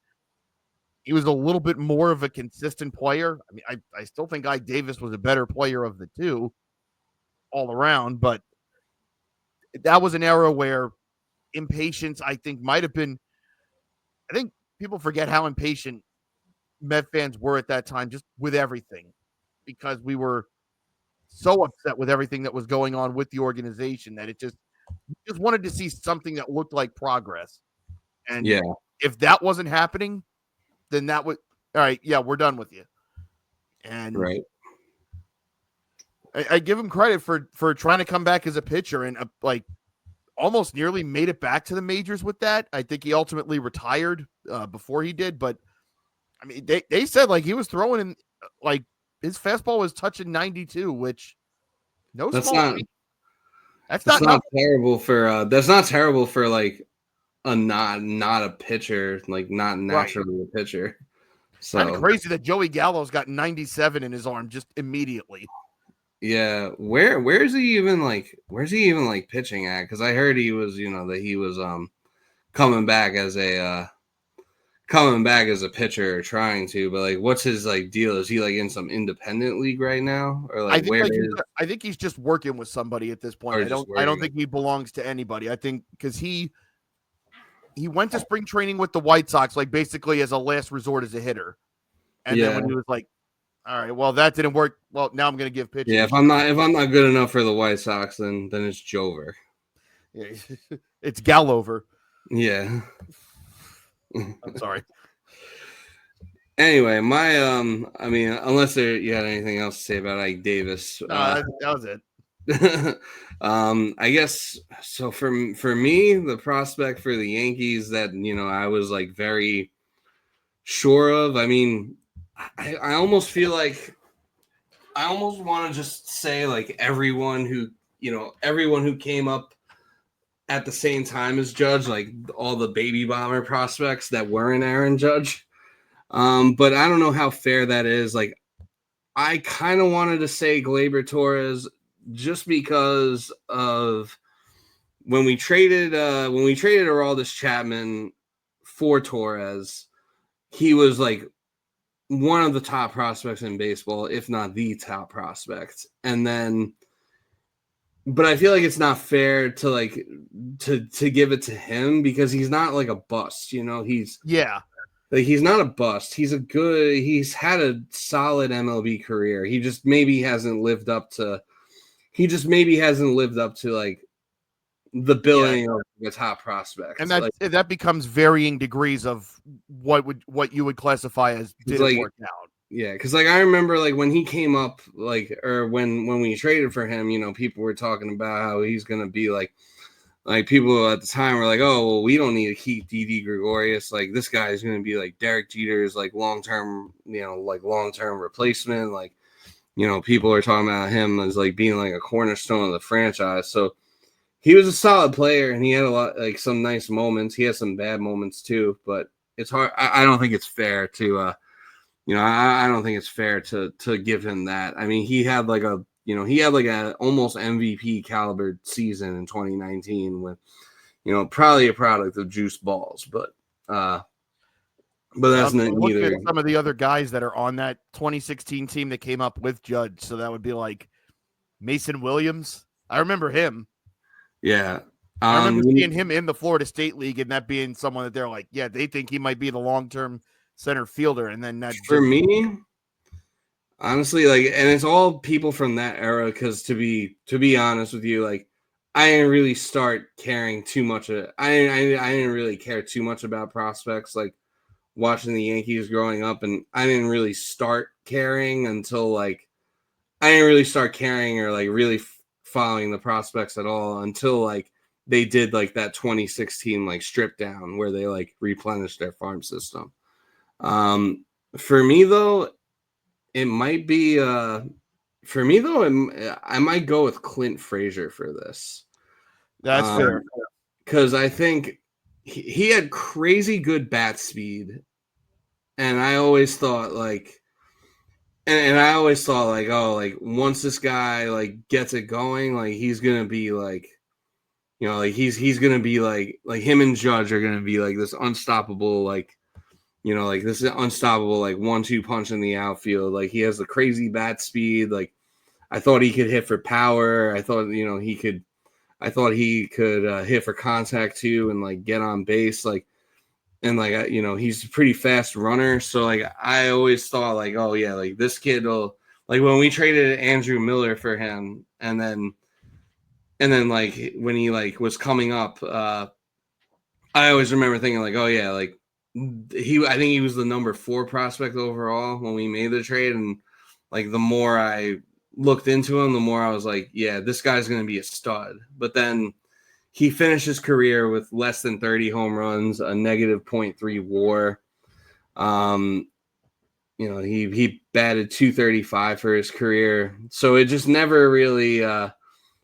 B: he was a little bit more of a consistent player. I mean, I still think Ike Davis was a better player of the two all around, but that was an era where impatience, I think, might have been. I think people forget how impatient Met fans were at that time, just with everything, because we were so upset with everything that was going on with the organization that it just wanted to see something that looked like progress. And if that wasn't happening, then that would, all right, yeah, we're done with you. And I give him credit for trying to come back as a pitcher and like almost nearly made it back to the majors with that. I think he ultimately retired before he did, but I mean, they said like he was throwing in like his fastball was touching 92, which
A: that's not terrible for like a not a pitcher, like not naturally a pitcher. So
B: kind of crazy that Joey Gallo's got 97 in his arm just immediately.
A: Yeah, where's he even like pitching at? Because I heard he was, that he was coming back as a pitcher, trying to, but like what's his like deal? Is he like in some independent league right now? Or like
B: I think he's just working with somebody at this point. I don't think he belongs to anybody. I think because he went to spring training with the White Sox, like basically as a last resort as a hitter. And then when he was like, all right, well, that didn't work. Well, now I'm going to give pitching.
A: Yeah, if I'm not good enough for the White Sox, then it's Jover.
B: Yeah, it's Gallover.
A: Yeah.
B: I'm sorry.
A: Anyway, my I mean, unless you had anything else to say about Ike Davis,
B: no, that was
A: it. I guess so. For me, the prospect for the Yankees that I was like very sure of. I mean, I almost feel like I almost want to just say like everyone who came up at the same time as Judge, like all the baby bomber prospects that weren't Aaron Judge. But I don't know how fair that is. Like, I kind of wanted to say Gleyber Torres just because of when we traded Aroldis Chapman for Torres, he was like one of the top prospects in baseball, if not the top prospect. And then, but I feel like it's not fair to like to give it to him because he's not like a bust, he's not a bust. He's had a solid MLB career. He just maybe hasn't lived up to like the billing of the top prospects.
B: And that becomes varying degrees of what you would classify as didn't work out.
A: Yeah, because like I remember like when he came up, like, or when we traded for him, people were talking about how he's gonna be like people at the time were like, oh, well, we don't need to keep Didi Gregorius. Like this guy is gonna be like Derek Jeter's like long-term replacement. Like, people are talking about him as like being like a cornerstone of the franchise. So he was a solid player and he had a lot, like some nice moments. He had some bad moments too, but it's hard. I don't think it's fair to, I don't think it's fair to give him that. I mean, he had like a almost MVP caliber season in 2019 with, probably a product of juice balls, but that's not neither.
B: Some of the other guys that are on that 2016 team that came up with Judge. So that would be like Mason Williams. I remember him.
A: Yeah.
B: I remember seeing him in the Florida State League and that being someone that they're like, yeah, they think he might be the long-term center fielder. And then that
A: for me, honestly, like, and it's all people from that era. Cause to be honest with you, like, I didn't really start caring too much. I didn't really care too much about prospects, like watching the Yankees growing up. And I didn't really start caring until like, I didn't really start caring or like really following the prospects at all until like they did like that 2016 like strip down where they like replenished their farm system. For me though, it might be I might go with Clint Frazier for this.
B: That's fair.
A: Because I think he had crazy good bat speed. And I always thought like And I always thought like, oh, like once this guy like gets it going, like he's gonna be like, like he's gonna be like him and Judge are gonna be like this unstoppable like, like this is unstoppable like 1-2 punch in the outfield. Like he has the crazy bat speed. Like I thought he could hit for power. I thought he could. I thought he could hit for contact too and like get on base. Like and like he's a pretty fast runner. So like I always thought like, oh yeah, like this kid will like when we traded Andrew Miller for him, and then like when he like was coming up, I always remember thinking like, oh yeah, like I think he was the number 4 prospect overall when we made the trade, and like the more I looked into him, the more I was like, yeah, this guy's gonna be a stud. But then he finished his career with less than 30 home runs, a negative .3 WAR. He batted .235 for his career, so it just never really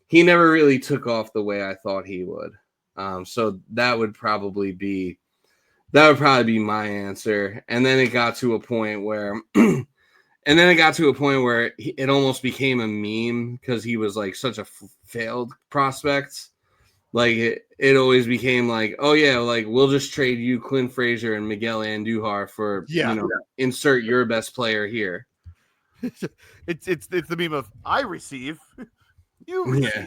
A: he never really took off the way I thought he would. So that would probably be my answer. And then it got to a point where it almost became a meme because he was like such a failed prospect. Like it always became like, oh yeah, like we'll just trade you Clint Frazier and Miguel Andujar for insert your best player here.
B: it's the meme of I receive, you receive.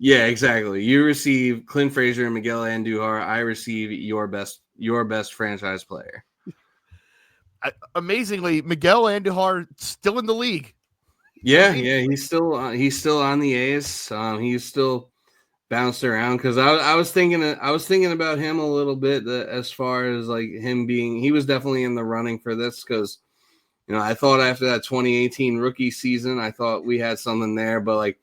A: Yeah, exactly. You receive Clint Frazier and Miguel Andujar. I receive your best franchise player.
B: Amazingly, Miguel Andujar still in the league.
A: Yeah, he's still on the A's. He's still bounced around because I was thinking about him a little bit as far as like him being, he was definitely in the running for this because I thought after that 2018 rookie season, I thought we had something there, but like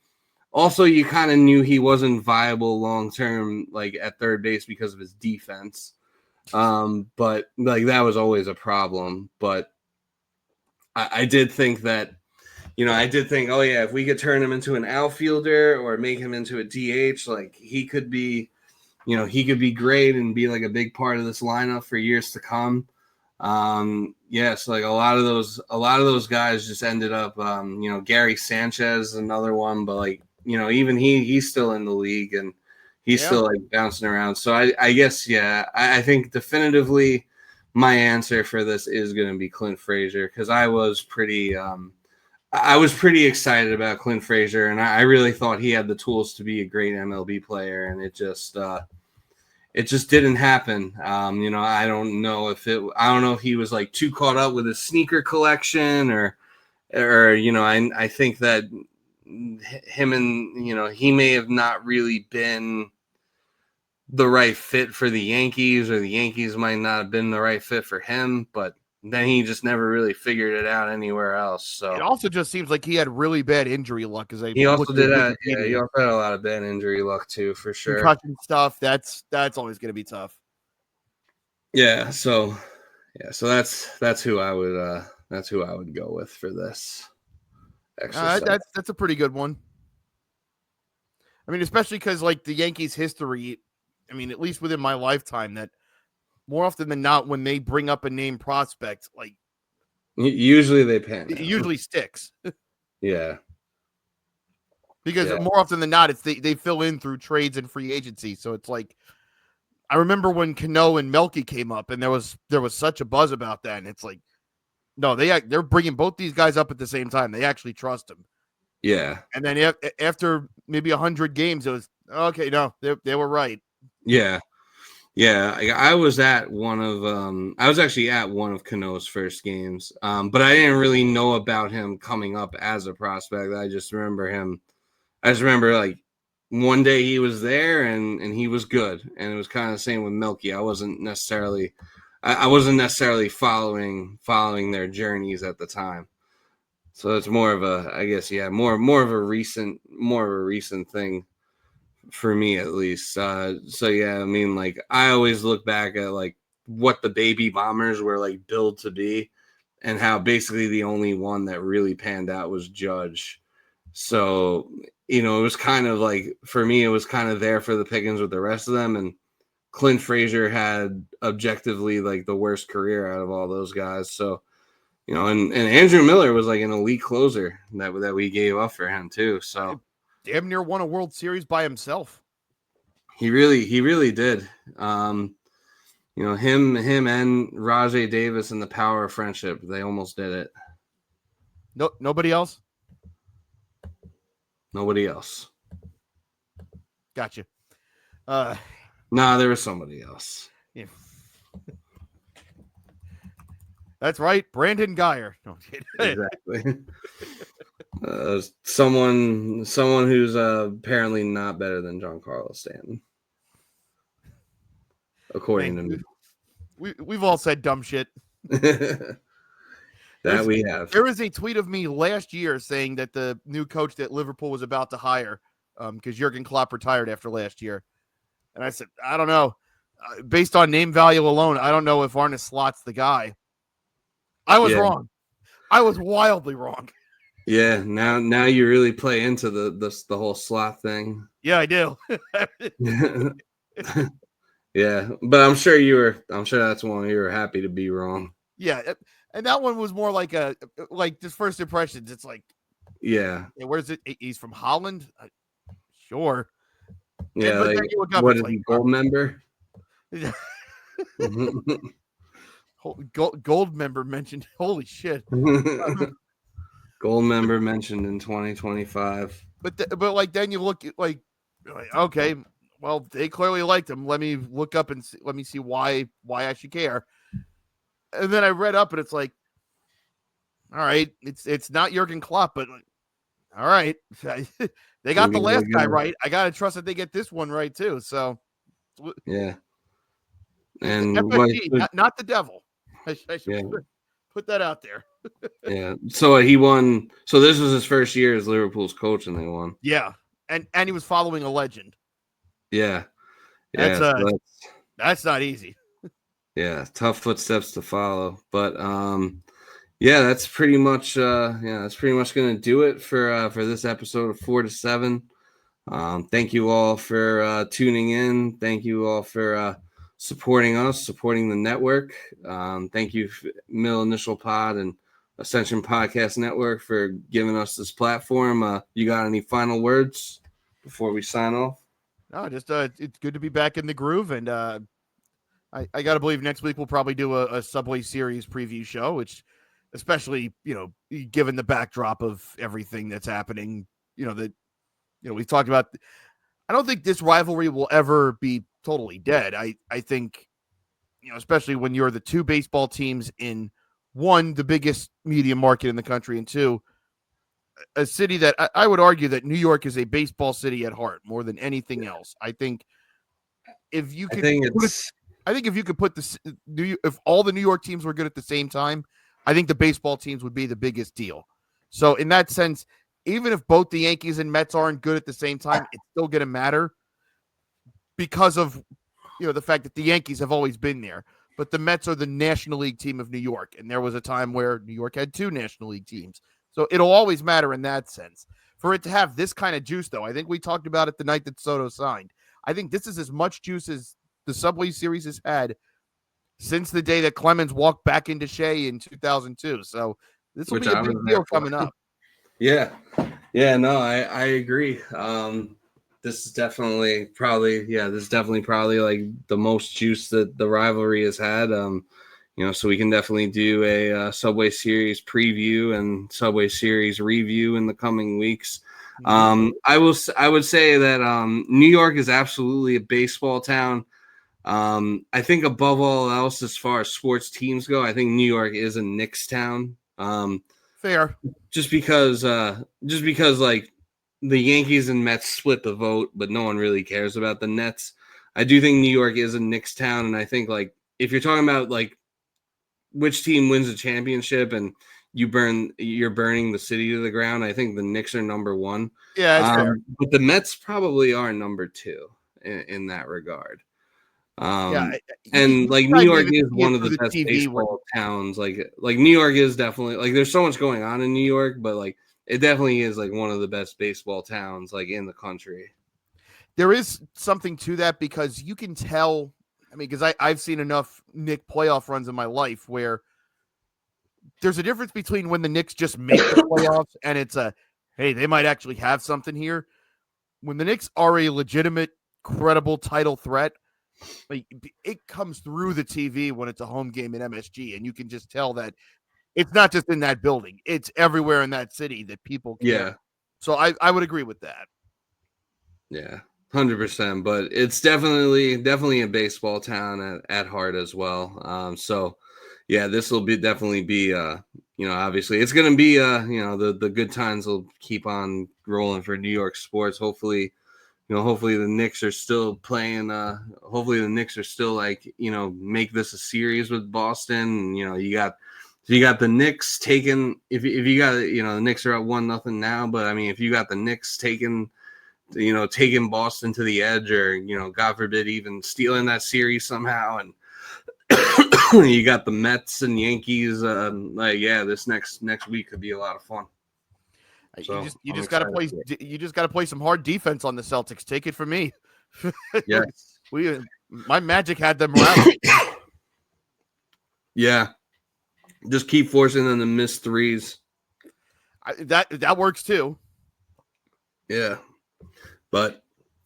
A: also you kind of knew he wasn't viable long term like at third base because of his defense. But like that was always a problem. But I did think that oh yeah, if we could turn him into an outfielder or make him into a DH, like he could be great and be like a big part of this lineup for years to come. So like a lot of those guys just ended up, Gary Sanchez, another one, but like, even he's still in the league and he's still like bouncing around. So I guess, I think definitively my answer for this is going to be Clint Frazier because I was pretty excited about Clint Frazier, and I really thought he had the tools to be a great MLB player, and it just didn't happen. I don't know if he was like too caught up with his sneaker collection or I think that him and he may have not really been the right fit for the Yankees, or the Yankees might not have been the right fit for him, but then he just never really figured it out anywhere else. So
B: it also just seems like he had really bad injury luck.
A: He also did that. Yeah, he also had a lot of bad injury luck too, for sure.
B: Concussion stuff. That's always going to be tough.
A: Yeah. So that's who I would go with for this exercise.
B: That's a pretty good one. I mean, especially because like the Yankees' history. I mean, at least within my lifetime, that more often than not, when they bring up a name prospect, like
A: usually they pan.
B: It usually sticks.
A: Yeah.
B: Because more often than not, it's they fill in through trades and free agency. So it's like, I remember when Cano and Melky came up, and there was such a buzz about that, and it's like, no, they're bringing both these guys up at the same time. They actually trust them.
A: Yeah.
B: And then after maybe 100 games, it was okay. No, they were right.
A: Yeah. Yeah, I was actually at one of Cano's first games, but I didn't really know about him coming up as a prospect. I just remember like one day he was there and he was good, and it was kind of the same with Melky. I wasn't necessarily following their journeys at the time, so it's more of a, I guess, more of a recent thing. For me, at least. So yeah, I mean, like I always look back at like what the baby bombers were like billed to be, and how basically the only one that really panned out was Judge. So it was kind of like, for me, it was kind of there for the pickings with the rest of them, and Clint Frazier had objectively like the worst career out of all those guys. So and Andrew Miller was like an elite closer that we gave up for him too. So
B: damn near won a World Series by himself.
A: He really did. Him and Rajay Davis and the power of friendship, they almost did it.
B: No, nobody else?
A: Nobody else.
B: Gotcha.
A: There was somebody else.
B: Yeah. That's right, Brandon Geyer. No,
A: exactly. Someone who's apparently not better than Giancarlo Stanton, according to me.
B: We've all said dumb shit.
A: We have.
B: There was a tweet of me last year saying that the new coach that Liverpool was about to hire, because Jurgen Klopp retired after last year, and I said, I don't know, based on name value alone, I don't know if Arne Slot's the guy. I was wrong. I was wildly wrong.
A: Yeah, now you really play into the whole Slot thing.
B: Yeah, I do.
A: Yeah, but I'm sure that's one you were happy to be wrong.
B: Yeah, and that one was more like just first impressions. It's like,
A: yeah,
B: where's it? He's from Holland. Sure.
A: Yeah, what is he, gold member?
B: Gold member mentioned. Holy shit.
A: Gold member mentioned in 2025.
B: But like then you look at like okay, well they clearly liked him. Let me look up and let me see why I should care. And then I read up and it's like, all right, it's not Jurgen Klopp, but all right, they got the last guy right. I gotta trust that they get this one right too. So
A: yeah, and
B: FSG, not the devil. I should put that out there.
A: Yeah. So he won. So this was his first year as Liverpool's coach, and they won.
B: Yeah, and he was following a legend.
A: Yeah.
B: That's not easy.
A: Yeah, tough footsteps to follow, but that's pretty much going to do it for this episode of 4 to 7. Thank you all for tuning in. Thank you all for supporting us, supporting the network. Thank you, Middle Initial Pod and Ascension Podcast Network, for giving us this platform. You got any final words before we sign off?
B: No, just it's good to be back in the groove, and I got to believe next week we'll probably do a Subway Series preview show, which, especially, given the backdrop of everything that's happening, we've talked about. I don't think this rivalry will ever be totally dead. I think, especially when you're the two baseball teams in, one, the biggest media market in the country, and two, a city that I would argue that New York is a baseball city at heart more than anything else. I think if you could, if you could put if all the New York teams were good at the same time, I think the baseball teams would be the biggest deal. So in that sense, even if both the Yankees and Mets aren't good at the same time, it's still going to matter because of, the fact that the Yankees have always been there, but the Mets are the National League team of New York. And there was a time where New York had two National League teams. So it'll always matter in that sense. For it to have this kind of juice, though, I think we talked about it the night that Soto signed. I think this is as much juice as the Subway Series has had since the day that Clemens walked back into Shea in 2002. So this will be a big deal coming up.
A: Yeah. No, I agree. This is definitely probably like the most juice that the rivalry has had. So we can definitely do a Subway Series preview and Subway Series review in the coming weeks. I would say that New York is absolutely a baseball town. I think above all else, as far as sports teams go, I think New York is a Knicks town.
B: Fair.
A: Just because like the Yankees and Mets split the vote, but no one really cares about the Nets. I do think New York is a Knicks town, and I think like if you're talking about like which team wins a championship and you're burning the city to the ground, I think the Knicks are number one.
B: Yeah, that's fair.
A: But the Mets probably are number two in that regard. And like New York is one of the best baseball towns. Like New York is definitely like there's so much going on in New York, but like it definitely is like one of the best baseball towns like in the country.
B: There is something to that because you can tell. I mean, because I've seen enough Knick playoff runs in my life where there's a difference between when the Knicks just make the playoffs and it's hey, they might actually have something here. When the Knicks are a legitimate, credible title threat, like, it comes through the TV when it's a home game in MSG, and you can just tell that it's not just in that building; it's everywhere in that city that people care.
A: Yeah.
B: So I would agree with that.
A: Yeah, 100%. But it's definitely a baseball town at heart as well. So yeah, this will definitely be obviously it's going to be the good times will keep on rolling for New York sports. Hopefully the Knicks are still playing. Hopefully the Knicks are still make this a series with Boston. You got the Knicks taking if you got the Knicks are at 1-0 now, but I mean if you got the Knicks taking Boston to the edge, or God forbid even stealing that series somehow, and you got the Mets and Yankees. This next week could be a lot of fun. So
B: you just got to play some hard defense on the Celtics. Take it from me.
A: Yeah,
B: my Magic had them around.
A: Yeah, just keep forcing them to miss threes.
B: That works too.
A: Yeah, but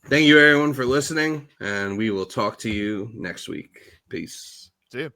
A: thank you everyone for listening, and we will talk to you next week. Peace.
B: See you.